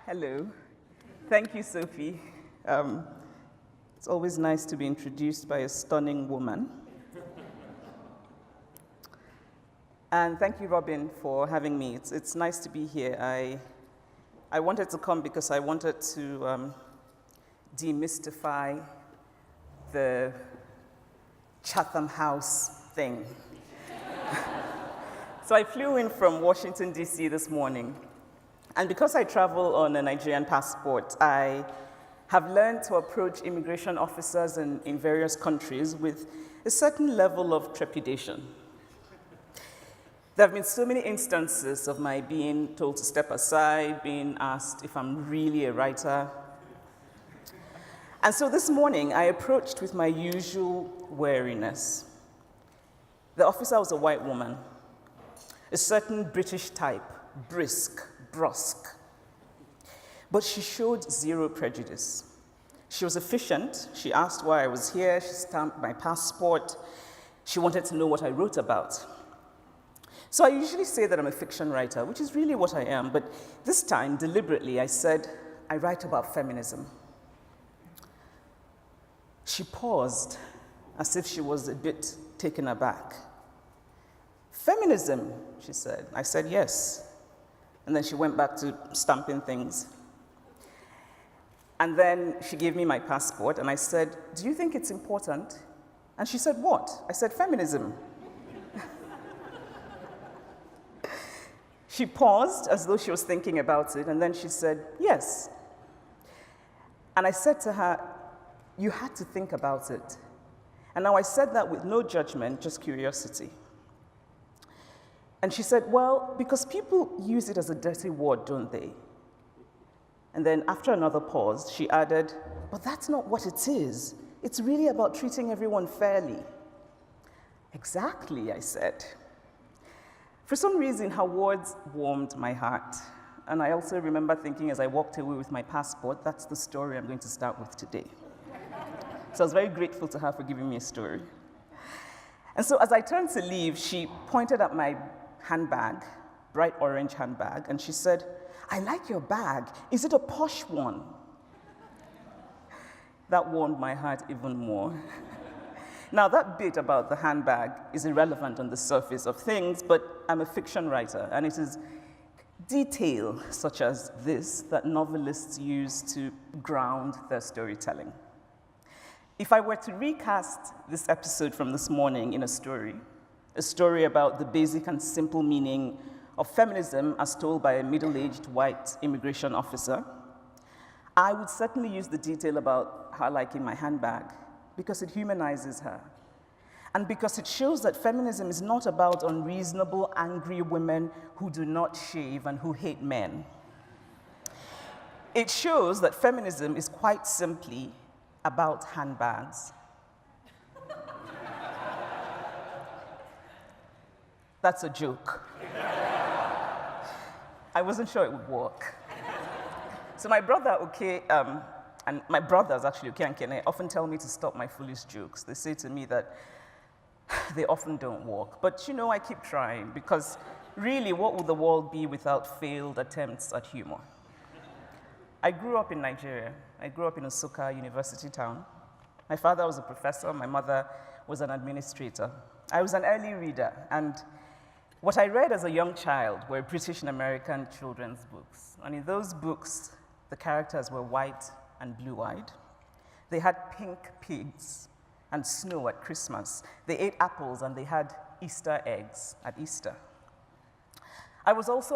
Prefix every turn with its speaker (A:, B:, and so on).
A: Hello. Thank you, Sophie. It's always nice to be introduced by a stunning woman. And thank you, Robin, for having me. It's nice to be here. I wanted to come because I wanted to demystify the Chatham House thing. So I flew in from Washington, D.C. this morning. And because I travel on a Nigerian passport, I have learned to approach immigration officers in various countries with a certain level of trepidation. There have been so many instances of my being told to step aside, being asked if I'm really a writer. And so this morning, I approached with my usual wariness. The officer was a white woman, a certain British type, brisk, brusque. But she showed zero prejudice. She was efficient. She asked why I was here. She stamped my passport. She wanted to know what I wrote about. So I usually say that I'm a fiction writer, which is really what I am. But this time, deliberately, I said, I write about feminism. She paused as if she was a bit taken aback. Feminism, she said. I said, yes. And then she went back to stamping things. And then she gave me my passport, and I said, do you think it's important? And she said, what? I said, feminism. She paused as though she was thinking about it, and then she said, yes. And I said to her, you had to think about it. And now I said that with no judgment, just curiosity. And she said, well, because people use it as a dirty word, don't they? And then after another pause, she added, but that's not what it is. It's really about treating everyone fairly. Exactly, I said. For some reason, her words warmed my heart. And I also remember thinking as I walked away with my passport, that's the story I'm going to start with today. So I was very grateful to her for giving me a story. And so as I turned to leave, she pointed at my handbag, bright orange handbag, and she said, I like your bag. Is it a posh one? That warmed my heart even more. Now, that bit about the handbag is irrelevant on the surface of things, but I'm a fiction writer, and it is detail such as this that novelists use to ground their storytelling. If I were to recast this episode from this morning in a story about the basic and simple meaning of feminism as told by a middle-aged white immigration officer, I would certainly use the detail about her liking my handbag because it humanizes her. And because it shows that feminism is not about unreasonable, angry women who do not shave and who hate men. It shows that feminism is quite simply about handbags. That's a joke. I wasn't sure it would work. So my brother, and my brothers actually, and Kene, often tell me to stop my foolish jokes. They say to me that they often don't work. But you know, I keep trying because really, what would the world be without failed attempts at humor? I grew up in Nigeria. I grew up in Nsukka, university town. My father was a professor. My mother was an administrator. I was an early reader, and what I read as a young child were British and American children's books. And in those books, the characters were white and blue-eyed. They had pink pigs and snow at Christmas. They ate apples, and they had Easter eggs at Easter. I was also